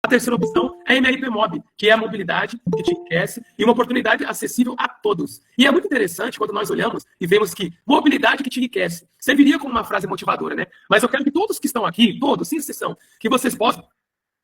terceira opção é a MRP Mob, que é a mobilidade que te enriquece e uma oportunidade acessível a todos. E é muito interessante quando nós olhamos e vemos que mobilidade que te enriquece serviria como uma frase motivadora, né? Mas eu quero que todos que estão aqui, todos, sem exceção, que vocês possam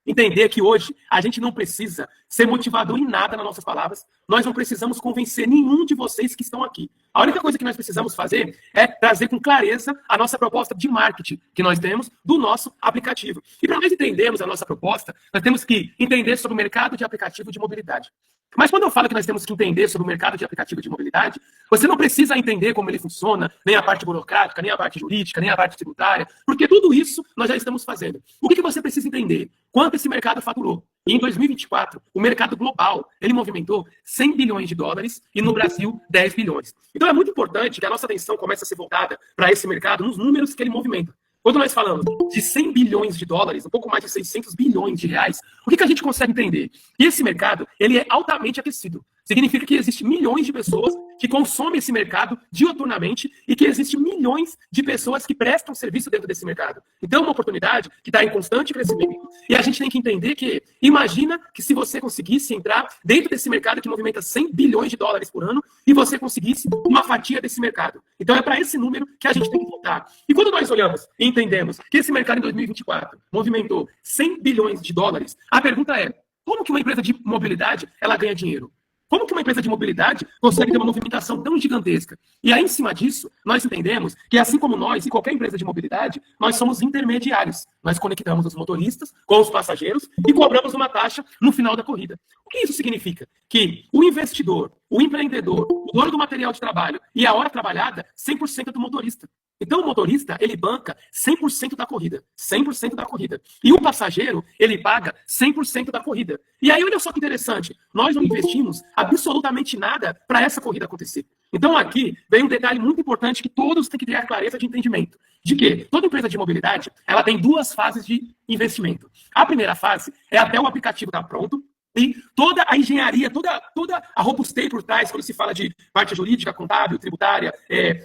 entender que hoje a gente não precisa ser motivador em nada nas nossas palavras. Nós não precisamos convencer nenhum de vocês que estão aqui. A única coisa que nós precisamos fazer é trazer com clareza a nossa proposta de marketing que nós temos do nosso aplicativo. E para nós entendermos a nossa proposta, nós temos que entender sobre o mercado de aplicativo de mobilidade. Mas quando eu falo que nós temos que entender sobre o mercado de aplicativo de mobilidade, você não precisa entender como ele funciona, nem a parte burocrática, nem a parte jurídica, nem a parte tributária, porque tudo isso nós já estamos fazendo. O que você precisa entender? Quanto esse mercado faturou? E em 2024, o mercado global, ele movimentou 100 bilhões de dólares e no Brasil, 10 bilhões. Então é muito importante que a nossa atenção comece a ser voltada para esse mercado nos números que ele movimenta. Quando nós falamos de 100 bilhões de dólares, um pouco mais de 600 bilhões de reais, o que a gente consegue entender? Que esse mercado ele é altamente aquecido. Significa que existem milhões de pessoas que consomem esse mercado diuturnamente e que existem milhões de pessoas que prestam serviço dentro desse mercado. Então, é uma oportunidade que está em constante crescimento e a gente tem que entender que, imagina que se você conseguisse entrar dentro desse mercado que movimenta 100 bilhões de dólares por ano e você conseguisse uma fatia desse mercado. Então, é para esse número que a gente tem que voltar. E quando nós olhamos e entendemos que esse mercado em 2024 movimentou 100 bilhões de dólares, a pergunta é, como que uma empresa de mobilidade ela ganha dinheiro? Como que uma empresa de mobilidade consegue ter uma movimentação tão gigantesca? E aí, em cima disso, nós entendemos que, assim como nós e qualquer empresa de mobilidade, nós somos intermediários. Nós conectamos os motoristas com os passageiros e cobramos uma taxa no final da corrida. O que isso significa? Que o investidor, o empreendedor, o dono do material de trabalho e a hora trabalhada, 100% do motorista. Então, o motorista, ele banca 100% da corrida. 100% da corrida. E o passageiro, ele paga 100% da corrida. E aí, olha só que interessante. Nós não investimos absolutamente nada para essa corrida acontecer. Então, aqui vem um detalhe muito importante que todos têm que ter a clareza de entendimento. De que toda empresa de mobilidade, ela tem duas fases de investimento. A primeira fase é até o aplicativo estar pronto. E toda a engenharia, toda a robustez por trás, quando se fala de parte jurídica, contábil, tributária,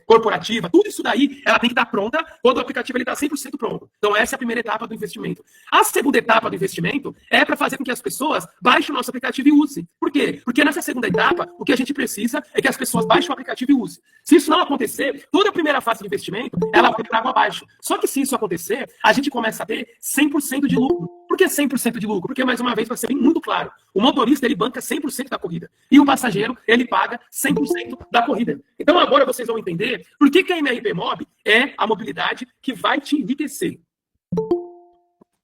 corporativa, tudo isso daí, ela tem que estar pronta quando o aplicativo está 100% pronto. Então, essa é a primeira etapa do investimento. A segunda etapa do investimento é para fazer com que as pessoas baixem o nosso aplicativo e usem. Por quê? Porque nessa segunda etapa, o que a gente precisa é que as pessoas baixem o aplicativo e usem. Se isso não acontecer, toda a primeira fase de investimento, ela vai para água abaixo. Só que se isso acontecer, a gente começa a ter 100% de lucro. Por que 100% de lucro? Porque, mais uma vez, para ser bem muito claro, o motorista, ele banca 100% da corrida. E o passageiro, ele paga 100% da corrida. Então, agora vocês vão entender por que a MRP Mob é a mobilidade que vai te enriquecer.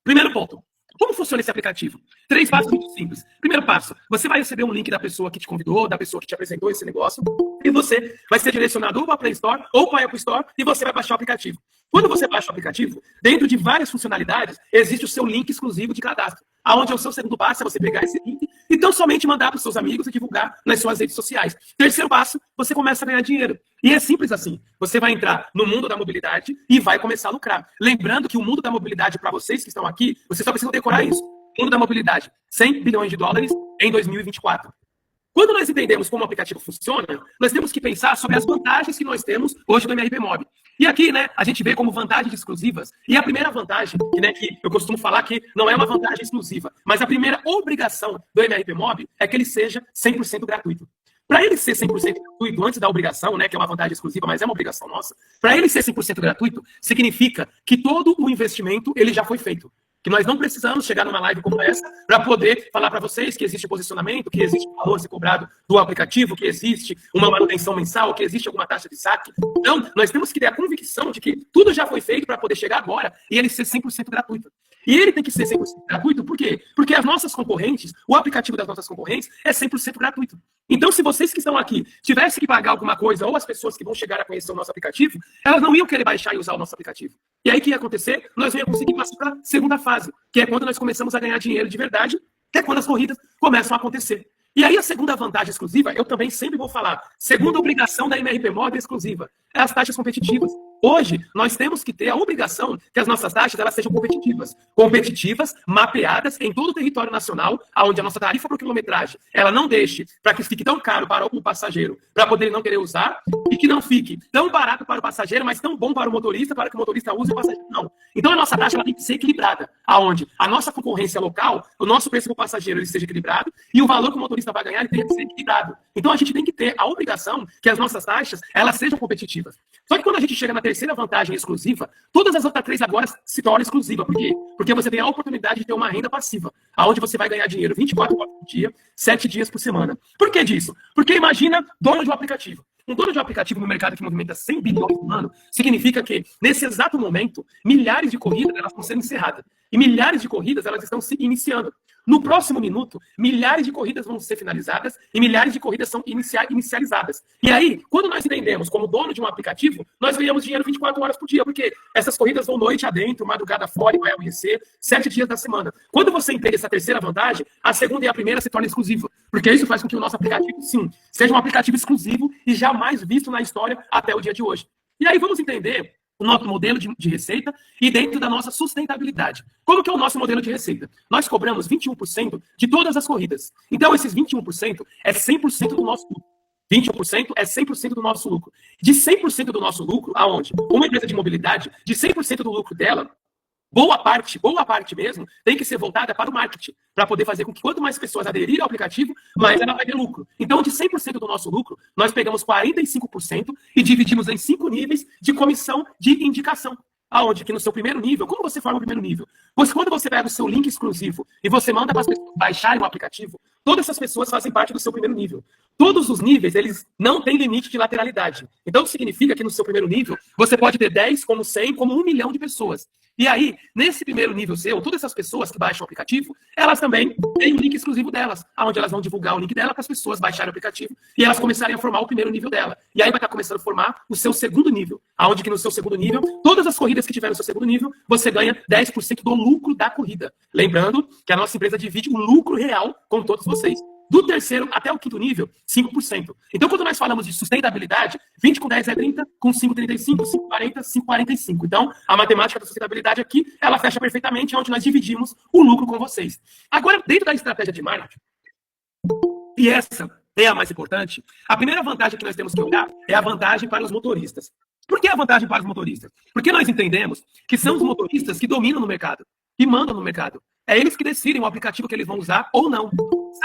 Primeiro ponto. Como funciona esse aplicativo? 3 passos muito simples. Primeiro passo, você vai receber um link da pessoa que te convidou, da pessoa que te apresentou esse negócio, e você vai ser direcionado ou para a Play Store ou para a Apple Store, e você vai baixar o aplicativo. Quando você baixa o aplicativo, dentro de várias funcionalidades, existe o seu link exclusivo de cadastro, aonde é o seu segundo passo, é você pegar esse link e tão somente mandar para os seus amigos e divulgar nas suas redes sociais. Terceiro passo, você começa a ganhar dinheiro. E é simples assim. Você vai entrar no mundo da mobilidade e vai começar a lucrar. Lembrando que o mundo da mobilidade, para vocês que estão aqui, vocês só precisam decorar isso. O mundo da mobilidade, 100 bilhões de dólares em 2024. Quando nós entendemos como o aplicativo funciona, nós temos que pensar sobre as vantagens que nós temos hoje do MRP Mob. E aqui, né, a gente vê como vantagens exclusivas. E a primeira vantagem, que eu costumo falar que não é uma vantagem exclusiva, mas a primeira obrigação do MRP Mob é que ele seja 100% gratuito. Para ele ser 100% gratuito, antes da obrigação, né, que é uma vantagem exclusiva, mas é uma obrigação nossa, para ele ser 100% gratuito, significa que todo o investimento ele já foi feito. Que nós não precisamos chegar numa live como essa para poder falar para vocês que existe posicionamento, que existe valor a ser cobrado do aplicativo, que existe uma manutenção mensal, que existe alguma taxa de saque. Então, nós temos que ter a convicção de que tudo já foi feito para poder chegar agora e ele ser 100% gratuito. E ele tem que ser 100% gratuito, por quê? Porque as nossas concorrentes, o aplicativo das nossas concorrentes é 100% gratuito. Então, se vocês que estão aqui tivessem que pagar alguma coisa, ou as pessoas que vão chegar a conhecer o nosso aplicativo, elas não iam querer baixar e usar o nosso aplicativo. E aí, o que ia acontecer? Nós não íamos conseguir passar para a segunda fase, que é quando nós começamos a ganhar dinheiro de verdade, que é quando as corridas começam a acontecer. E aí, a segunda vantagem exclusiva, eu também sempre vou falar, segunda obrigação da MRP Mob exclusiva, é as taxas competitivas. Hoje, nós temos que ter a obrigação que as nossas taxas elas sejam competitivas, mapeadas em todo o território nacional, onde a nossa tarifa por quilometragem ela não deixe para que fique tão caro para o passageiro, para poder não querer usar, e que não fique tão barato para o passageiro, mas tão bom para o motorista, para que o motorista use e o passageiro não. Então, a nossa taxa ela tem que ser equilibrada, aonde a nossa concorrência local, o nosso preço para o passageiro ele seja equilibrado, e o valor que o motorista vai ganhar ele tem que ser equilibrado. Então, a gente tem que ter a obrigação que as nossas taxas elas sejam competitivas. Só que quando a gente chega na terceira vantagem exclusiva, todas as outras três agora se tornam exclusivas. Por quê? Porque você tem a oportunidade de ter uma renda passiva, aonde você vai ganhar dinheiro 24 horas por dia, 7 dias por semana. Por que disso? Porque imagina dono de um aplicativo. Um dono de um aplicativo no mercado que movimenta 100 bilhões no ano, significa que, nesse exato momento, milhares de corridas elas estão sendo encerradas. E milhares de corridas elas estão se iniciando. No próximo minuto, milhares de corridas vão ser finalizadas e milhares de corridas são inicializadas. E aí, quando nós entendemos como dono de um aplicativo, nós ganhamos dinheiro 24 horas por dia, porque essas corridas vão noite adentro, madrugada fora e vai amanhecer, 7 dias da semana. Quando você entende essa terceira vantagem, a segunda e a primeira se tornam exclusivas, porque isso faz com que o nosso aplicativo, sim, seja um aplicativo exclusivo e jamais visto na história até o dia de hoje. E aí vamos entender o nosso modelo de receita e dentro da nossa sustentabilidade. Como que é o nosso modelo de receita? Nós cobramos 21% de todas as corridas. Então, esses 21% é 100% do nosso lucro. 21% é 100% do nosso lucro. De 100% do nosso lucro, aonde? Uma empresa de mobilidade, de 100% do lucro dela, boa parte mesmo, tem que ser voltada para o marketing, para poder fazer com que quanto mais pessoas aderirem ao aplicativo, mais ela vai ter lucro. Então, de 100% do nosso lucro, nós pegamos 45% e dividimos em 5 níveis de comissão de indicação. Aonde que no seu primeiro nível, como você forma o primeiro nível? Quando você pega o seu link exclusivo e você manda para as pessoas baixarem o aplicativo, todas essas pessoas fazem parte do seu primeiro nível. Todos os níveis, eles não têm limite de lateralidade. Então, isso significa que no seu primeiro nível, você pode ter 10, como 100, como 1 milhão de pessoas. E aí, nesse primeiro nível seu, todas essas pessoas que baixam o aplicativo, elas também têm um link exclusivo delas, onde elas vão divulgar o link dela para as pessoas baixarem o aplicativo e elas começarem a formar o primeiro nível dela. E aí vai estar começando a formar o seu segundo nível, aonde que no seu segundo nível, todas as corridas que tiver no seu segundo nível, você ganha 10% do lucro da corrida. Lembrando que a nossa empresa divide o lucro real com todos vocês. Do terceiro até o quinto nível, 5%. Então, quando nós falamos de sustentabilidade, 20 com 10 é 30, com 5, 35, 5, 40, 5, 45. Então, a matemática da sustentabilidade aqui, ela fecha perfeitamente onde nós dividimos o lucro com vocês. Agora, dentro da estratégia de marketing, e essa é a mais importante, a primeira vantagem que nós temos que olhar é a vantagem para os motoristas. Por que a vantagem para os motoristas? Porque nós entendemos que são os motoristas que dominam no mercado, que mandam no mercado. É eles que decidem o aplicativo que eles vão usar ou não.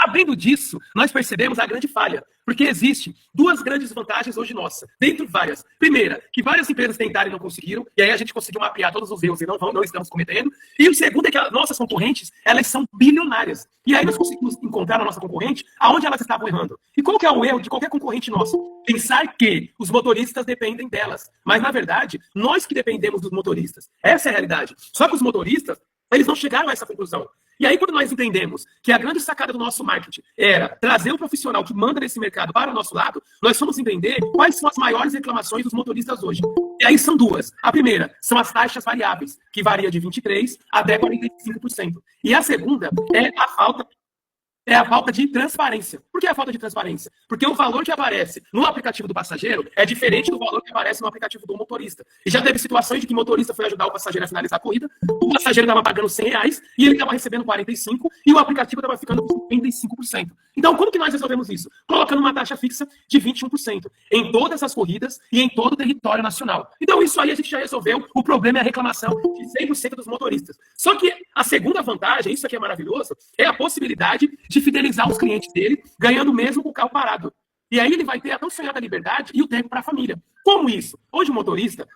Sabendo disso, nós percebemos a grande falha, porque existem duas grandes vantagens hoje nossas, dentro várias. Primeira, que várias empresas tentaram e não conseguiram, e aí a gente conseguiu mapear todos os erros e não estamos cometendo. E o segundo é que as nossas concorrentes, elas são bilionárias. E aí nós conseguimos encontrar a nossa concorrente aonde elas estavam errando. E qual que é o erro de qualquer concorrente nossa? Pensar que os motoristas dependem delas. Mas, na verdade, nós que dependemos dos motoristas. Essa é a realidade. Só que os motoristas, eles não chegaram a essa conclusão. E aí, quando nós entendemos que a grande sacada do nosso marketing era trazer o profissional que manda nesse mercado para o nosso lado, nós fomos entender quais são as maiores reclamações dos motoristas hoje. E aí são duas. A primeira são as taxas variáveis, que varia de 23% até 45%. E a segunda é a falta de transparência. Por que a falta de transparência? Porque o valor que aparece no aplicativo do passageiro é diferente do valor que aparece no aplicativo do motorista. E já teve situações de que o motorista foi ajudar o passageiro a finalizar a corrida, o passageiro estava pagando R$100 e ele estava recebendo 45% e o aplicativo estava ficando com 55%. Então, como que nós resolvemos isso? Colocando uma taxa fixa de 21% em todas as corridas e em todo o território nacional. Então, isso aí a gente já resolveu. O problema é a reclamação de 100% dos motoristas. Só que a segunda vantagem, isso aqui é maravilhoso, é a possibilidade de fidelizar os clientes dele, ganhando mesmo com o carro parado. E aí ele vai ter a tão sonhada liberdade e o tempo para a família. Como isso? Hoje o motorista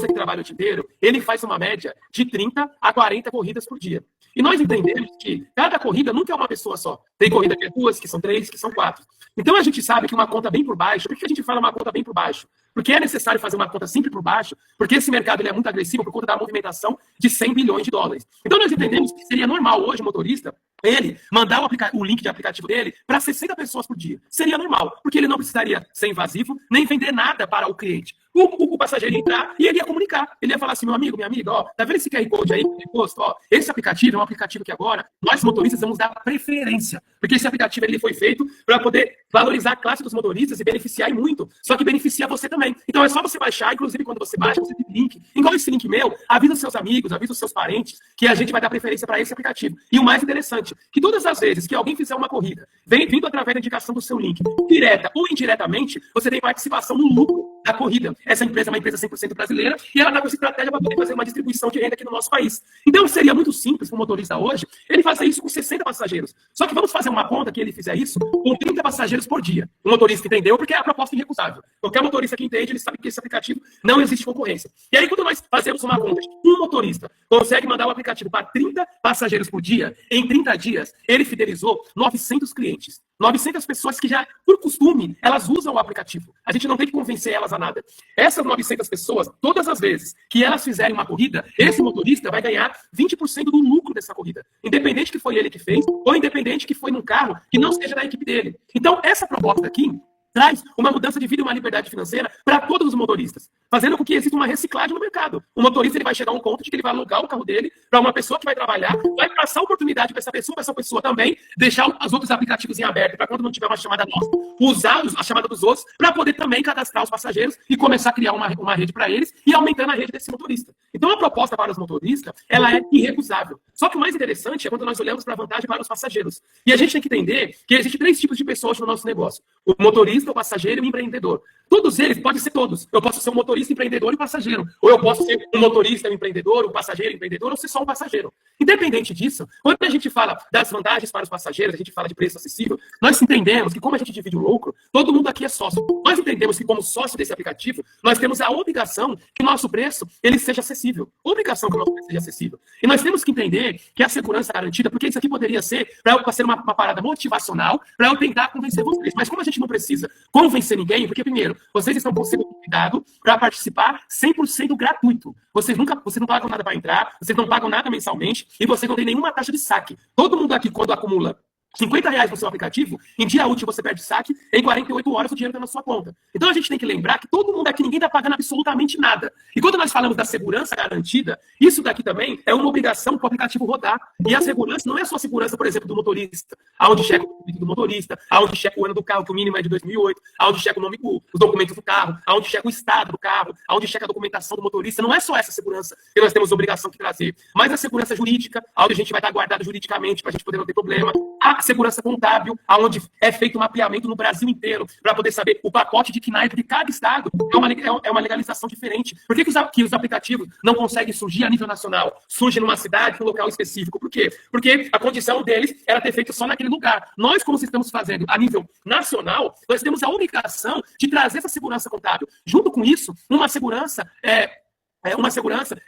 que trabalha o dia inteiro, ele faz uma média de 30 a 40 corridas por dia. E nós entendemos que cada corrida nunca é uma pessoa só. Tem corrida que é 2, que são 3, que são 4. Então a gente sabe que uma conta bem por baixo, por que a gente fala uma conta bem por baixo? Porque é necessário fazer uma conta sempre por baixo, porque esse mercado ele é muito agressivo por conta da movimentação de 100 bilhões de dólares. Então nós entendemos que seria normal hoje o motorista ele mandar o link de aplicativo dele para 60 pessoas por dia. Seria normal, porque ele não precisaria ser invasivo, nem vender nada para o cliente. o passageiro ia entrar e ele ia comunicar. Ele ia falar assim, meu amigo, minha amiga, ó, tá vendo esse QR Code aí, posto, ó, esse aplicativo é um aplicativo que agora nós motoristas vamos dar preferência, porque esse aplicativo ele foi feito para poder valorizar a classe dos motoristas e beneficiar e muito, só que beneficia você também. Então é só você baixar, inclusive quando você baixa, você tem link, igual esse link meu, avisa os seus amigos, avisa os seus parentes, que a gente vai dar preferência para esse aplicativo. E o mais interessante, que todas as vezes que alguém fizer uma corrida, vindo através da indicação do seu link, direta ou indiretamente, você tem participação no lucro da corrida. Essa empresa é uma empresa 100% brasileira e ela está com essa estratégia para poder fazer uma distribuição de renda aqui no nosso país. Então seria muito simples para o motorista hoje ele fazer isso com 60 passageiros. Só que vamos fazer uma conta que ele fizer isso com 30 passageiros por dia. O motorista entendeu porque é a proposta irrecusável. Qualquer motorista que entende, ele sabe que esse aplicativo não existe concorrência. E aí quando nós fazemos uma conta de um motorista consegue mandar o aplicativo para 30 passageiros por dia, em 30 dias ele fidelizou 900 clientes. 900 pessoas que já, por costume, elas usam o aplicativo. A gente não tem que convencer elas a nada. Essas 900 pessoas, todas as vezes que elas fizerem uma corrida, esse motorista vai ganhar 20% do lucro dessa corrida. Independente que foi ele que fez, ou independente que foi num carro que não seja da equipe dele. Então, essa proposta aqui traz uma mudança de vida e uma liberdade financeira para todos os motoristas, fazendo com que exista uma reciclagem no mercado. O motorista ele vai chegar a um ponto de que ele vai alugar o carro dele para uma pessoa que vai trabalhar, vai passar a oportunidade para essa pessoa também deixar os outros aplicativos em aberto, para quando não tiver uma chamada nossa, usar a chamada dos outros para poder também cadastrar os passageiros e começar a criar uma rede para eles e aumentando a rede desse motorista. Então a proposta para os motoristas, ela é irrecusável. Só que o mais interessante é quando nós olhamos para a vantagem para os passageiros. E a gente tem que entender que existem 3 tipos de pessoas no nosso negócio. O motorista, o passageiro e o empreendedor. Todos eles podem ser todos. Eu posso ser um motorista, empreendedor e passageiro. Ou eu posso ser um motorista, um empreendedor, um passageiro, empreendedor, ou ser só um passageiro. Independente disso, quando a gente fala das vantagens para os passageiros, a gente fala de preço acessível, nós entendemos que como a gente divide o lucro, todo mundo aqui é sócio. Nós entendemos que como sócio desse aplicativo, nós temos a obrigação que o nosso preço ele seja acessível. Obrigação que o nosso preço seja acessível. E nós temos que entender que a segurança garantida, porque isso aqui poderia ser para ser uma parada motivacional, para eu tentar convencer vocês. Mas como a gente não precisa convencer ninguém, porque primeiro, vocês estão sendo convidados para participar 100% gratuito. Vocês não pagam nada para entrar, vocês não pagam nada mensalmente e vocês não têm nenhuma taxa de saque. Todo mundo aqui, quando acumula R$50 no seu aplicativo, em dia útil você perde saque, em 48 horas o dinheiro está na sua conta. Então a gente tem que lembrar que todo mundo aqui, ninguém está pagando absolutamente nada. E quando nós falamos da segurança garantida, isso daqui também é uma obrigação para o aplicativo rodar. E a segurança não é só a segurança, por exemplo, do motorista, aonde checa o documento do motorista, aonde checa o ano do carro, que o mínimo é de 2008, aonde checa o nome, os documentos do carro, aonde checa o estado do carro, aonde checa a documentação do motorista. Não é só essa segurança que nós temos obrigação de trazer, mas a segurança jurídica, aonde a gente vai estar guardado juridicamente para a gente poder não ter problema. A segurança contábil, onde é feito um mapeamento no Brasil inteiro, para poder saber o pacote de KNAIP de cada estado, é uma legalização diferente. Por que os aplicativos não conseguem surgir a nível nacional? Surgem numa cidade, num local específico. Por quê? Porque a condição deles era ter feito só naquele lugar. Nós, como estamos fazendo a nível nacional, nós temos a obrigação de trazer essa segurança contábil. Junto com isso, uma segurança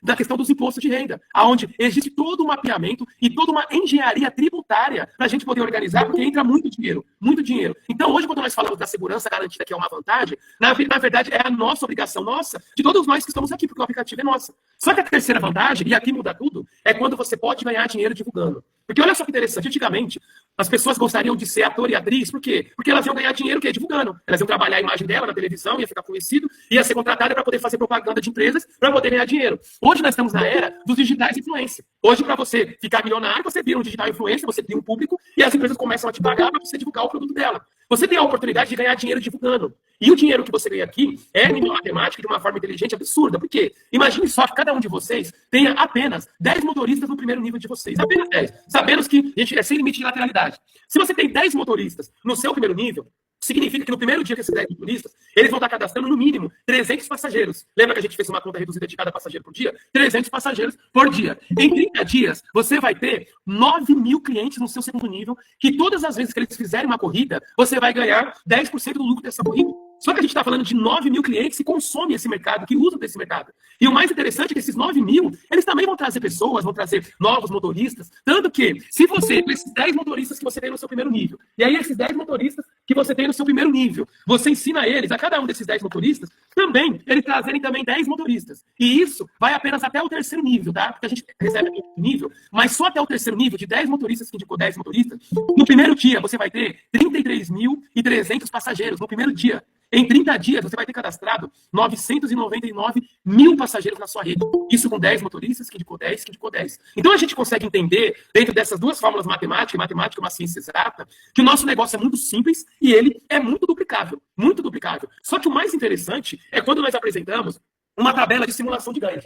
da questão dos impostos de renda, onde existe todo um mapeamento e toda uma engenharia tributária para a gente poder organizar, porque entra muito dinheiro, muito dinheiro. Então, hoje, quando nós falamos da segurança garantida, que é uma vantagem, na verdade, é a nossa obrigação, nossa, de todos nós que estamos aqui, porque o aplicativo é nosso. Só que a terceira vantagem, e aqui muda tudo, é quando você pode ganhar dinheiro divulgando. Porque olha só que interessante, antigamente, as pessoas gostariam de ser ator e atriz, por quê? Porque elas iam ganhar dinheiro divulgando. Elas iam trabalhar a imagem dela na televisão, ia ficar conhecido, ia ser contratada para poder fazer propaganda de empresas, para poder ganhar dinheiro. Hoje nós estamos na era dos digitais influencer. Hoje, para você ficar milionário, você vira um digital influencer, você tem um público, e as empresas começam a te pagar para você divulgar o produto dela. Você tem a oportunidade de ganhar dinheiro divulgando. E o dinheiro que você ganha aqui é nível matemático de uma forma inteligente absurda. Por quê? Imagine só que cada um de vocês tenha apenas 10 motoristas no primeiro nível de vocês. Apenas 10. Sabemos que é sem limite de lateralidade. Se você tem 10 motoristas no seu primeiro nível, significa que no primeiro dia que esses 10 motoristas, eles vão estar cadastrando no mínimo 300 passageiros. Lembra que a gente fez uma conta reduzida de cada passageiro por dia? 300 passageiros por dia. Em 30 dias, você vai ter 9 mil clientes no seu segundo nível, que todas as vezes que eles fizerem uma corrida, você vai ganhar 10% do lucro dessa corrida. Só que a gente está falando de 9 mil clientes que consomem esse mercado, que usam desse mercado. E o mais interessante é que esses 9 mil, eles também vão trazer pessoas, vão trazer novos motoristas. Tanto que, se você, com esses 10 motoristas que você tem no seu primeiro nível, e aí esses 10 motoristas que você tem no seu primeiro nível, você ensina eles, a cada um desses 10 motoristas, também, eles trazerem também 10 motoristas. E isso vai apenas até o terceiro nível, tá? Porque a gente recebe aqui o nível, mas só até o terceiro nível, de 10 motoristas, que indicou 10 motoristas, no primeiro dia você vai ter 33.300 passageiros, no primeiro dia. Em 30 dias, você vai ter cadastrado 999 mil passageiros na sua rede. Isso com 10 motoristas, que indicou 10, que indicou 10. Então a gente consegue entender, dentro dessas duas fórmulas matemáticas, matemática é uma ciência exata, que o nosso negócio é muito simples e ele é muito duplicável. Muito duplicável. Só que o mais interessante é quando nós apresentamos uma tabela de simulação de ganho.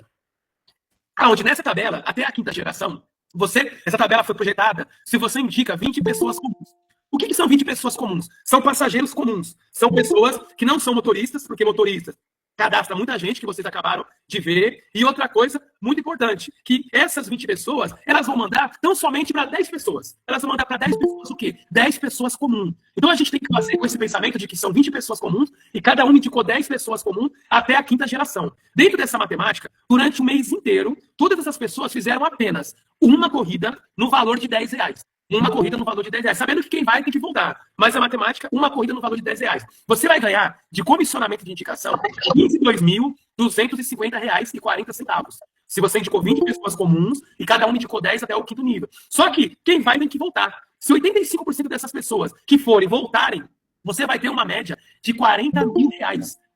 Onde nessa tabela, até a quinta geração, essa tabela foi projetada se você indica 20 pessoas comuns. O que são 20 pessoas comuns? São passageiros comuns. São pessoas que não são motoristas, porque motoristas cadastra muita gente, que vocês acabaram de ver. E outra coisa muito importante, que essas 20 pessoas, elas vão mandar tão somente para 10 pessoas. Elas vão mandar para 10 pessoas o quê? 10 pessoas comuns. Então a gente tem que fazer com esse pensamento de que são 20 pessoas comuns e cada um indicou 10 pessoas comuns até a quinta geração. Dentro dessa matemática, durante o mês inteiro, todas essas pessoas fizeram apenas uma corrida no valor de R$10. Uma corrida no valor de R$10, sabendo que quem vai tem que voltar. Mas a matemática, uma corrida no valor de R$10. Você vai ganhar de comissionamento de indicação R$ 22.250,40. Se você indicou 20 pessoas comuns e cada um indicou 10 até o quinto nível. Só que quem vai tem que voltar. Se 85% dessas pessoas que forem voltarem, você vai ter uma média de R$40 mil.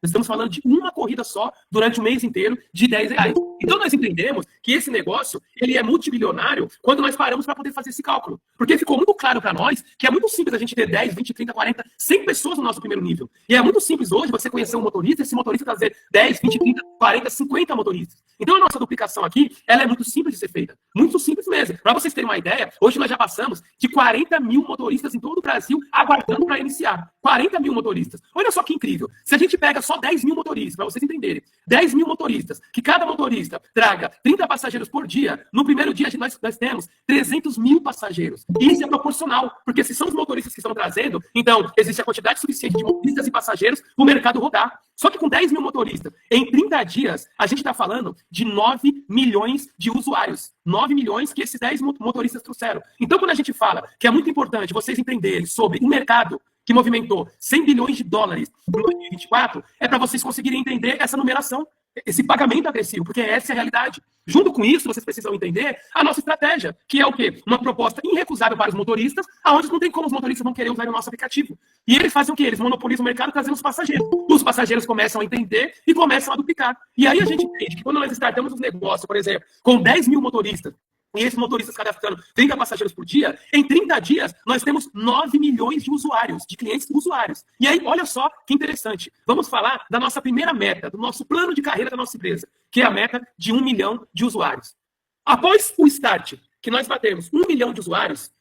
Nós estamos falando de uma corrida só durante o mês inteiro de R$10. Então nós entendemos que esse negócio ele é multibilionário quando nós paramos para poder fazer esse cálculo. Porque ficou muito claro para nós que é muito simples a gente ter 10, 20, 30, 40, 100 pessoas no nosso primeiro nível. E é muito simples hoje você conhecer um motorista e esse motorista trazer 10, 20, 30, 40, 50 motoristas. Então a nossa duplicação aqui ela é muito simples de ser feita. Muito simples mesmo. Para vocês terem uma ideia, hoje nós já passamos de 40 mil motoristas em todo o Brasil aguardando para iniciar. 40 mil motoristas. Olha só que incrível. Se a gente pega só 10 mil motoristas, para vocês entenderem, 10 mil motoristas, que cada motorista traga 30 passageiros por dia, no primeiro dia nós temos 300 mil passageiros. E isso é proporcional, porque se são os motoristas que estão trazendo, então existe a quantidade suficiente de motoristas e passageiros para o mercado rodar. Só que com 10 mil motoristas, em 30 dias, a gente está falando de 9 milhões de usuários. 9 milhões que esses 10 motoristas trouxeram. Então, quando a gente fala que é muito importante vocês entenderem sobre o mercado que movimentou 100 bilhões de dólares em 2024, é para vocês conseguirem entender essa numeração, esse pagamento agressivo, porque essa é a realidade. Junto com isso, vocês precisam entender a nossa estratégia, que é o quê? Uma proposta irrecusável para os motoristas, aonde não tem como os motoristas não querer usar o nosso aplicativo. E eles fazem o quê? Eles monopolizam o mercado trazendo os passageiros. Os passageiros começam a entender e começam a duplicar. E aí a gente entende que quando nós startamos os negócios, por exemplo, com 10 mil motoristas, e esses motoristas cadastrando 30 passageiros por dia, em 30 dias, nós temos 9 milhões de usuários, de clientes usuários. E aí, olha só que interessante. Vamos falar da nossa primeira meta, do nosso plano de carreira da nossa empresa, que é a meta de 1 milhão de usuários. Após o start, que nós batemos 1 milhão de usuários,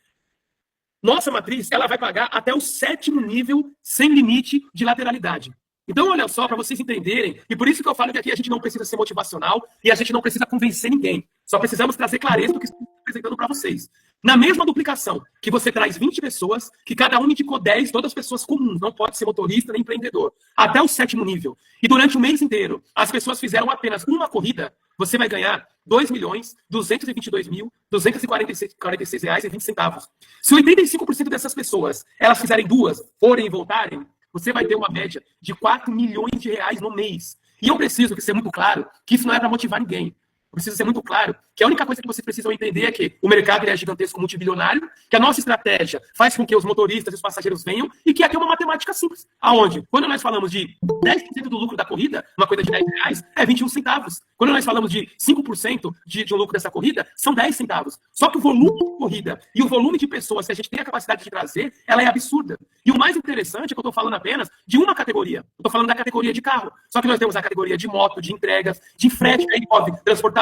nossa matriz ela vai pagar até o 7º nível sem limite de lateralidade. Então, olha só, para vocês entenderem, e por isso que eu falo que aqui a gente não precisa ser motivacional e a gente não precisa convencer ninguém. Só precisamos trazer clareza do que estou apresentando para vocês. Na mesma duplicação, que você traz 20 pessoas, que cada um indicou 10, todas pessoas comuns, não pode ser motorista nem empreendedor, até o 7º nível. E durante o mês inteiro, as pessoas fizeram apenas uma corrida, você vai ganhar R$2.222.246,20. Se 85% dessas pessoas, elas fizerem duas, forem e voltarem, você vai ter uma média de R$4 milhões no mês. E eu preciso ser muito claro que isso não é para motivar ninguém. Eu preciso ser muito claro que a única coisa que vocês precisam entender é que o mercado é gigantesco, multibilionário, que a nossa estratégia faz com que os motoristas e os passageiros venham e que aqui é uma matemática simples. Aonde? Quando nós falamos de 10% do lucro da corrida, uma corrida de R$10, é 21 centavos. Quando nós falamos de 5% de um lucro dessa corrida, são 10 centavos. Só que o volume de corrida e o volume de pessoas que a gente tem a capacidade de trazer, ela é absurda. E o mais interessante é que eu estou falando apenas de uma categoria. Eu estou falando da categoria de carro. Só que nós temos a categoria de moto, de entregas, de frete, que aí envolve transportadora,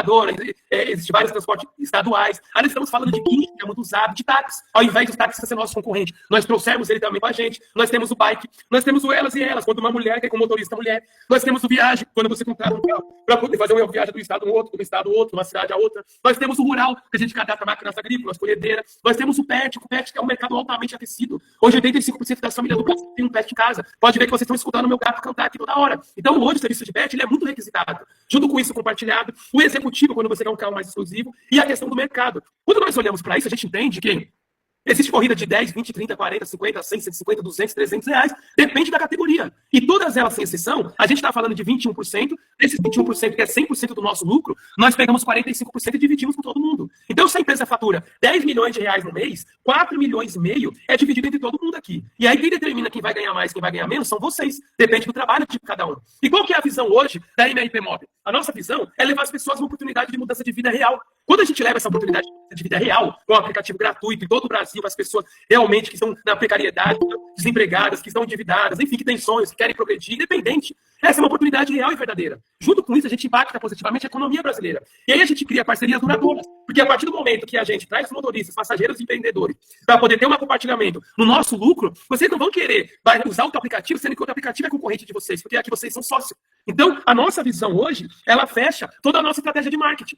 existem vários transportes estaduais. Aí nós estamos falando de guincho, que é muito usado, de táxi. Ao invés dos táxis ser nosso concorrente, nós trouxemos ele também com a gente. Nós temos o bike, nós temos o elas e elas, quando uma mulher quer com motorista mulher. Nós temos o viagem, quando você contrata um carro para poder fazer uma viagem do estado a outro, do estado a outro, de uma cidade a outra. Nós temos o rural, que a gente cadastra máquinas agrícolas, colhedeiras. Nós temos o pet, que é um mercado altamente aquecido. Hoje, 85% das famílias do Brasil tem um pet em casa. Pode ver que vocês estão escutando o meu gato cantar aqui toda hora. Então, hoje, o serviço de pet ele é muito requisitado. Junto com isso, compartilhado, o executivo, quando você quer um carro mais exclusivo, e a questão do mercado. Quando nós olhamos para isso, a gente entende que existe corrida de 10, 20, 30, 40, 50, 100, 150, 200, 300 reais. Depende da categoria. E todas elas, sem exceção, a gente está falando de 21%, desses 21%, que é 100% do nosso lucro, nós pegamos 45% e dividimos com todo mundo. Então, se a empresa fatura 10 milhões de reais no mês, 4 milhões e meio é dividido entre todo mundo aqui. E aí, quem determina quem vai ganhar mais, quem vai ganhar menos, são vocês. Depende do trabalho de cada um. E qual que é a visão hoje da MRP Mob? A nossa visão é levar as pessoas uma oportunidade de mudança de vida real. Quando a gente leva essa oportunidade de vida real, com um aplicativo gratuito em todo o Brasil, as pessoas realmente que estão na precariedade, desempregadas, que estão endividadas, enfim, que têm sonhos, que querem progredir, independente. Essa é uma oportunidade real e verdadeira. Junto com isso, a gente impacta positivamente a economia brasileira. E aí a gente cria parcerias duradouras. Porque a partir do momento que a gente traz os motoristas, passageiros e empreendedores para poder ter um compartilhamento no nosso lucro, vocês não vão querer usar outro aplicativo, sendo que outro aplicativo é concorrente de vocês, porque aqui vocês são sócios. Então, a nossa visão hoje, ela fecha toda a nossa estratégia de marketing.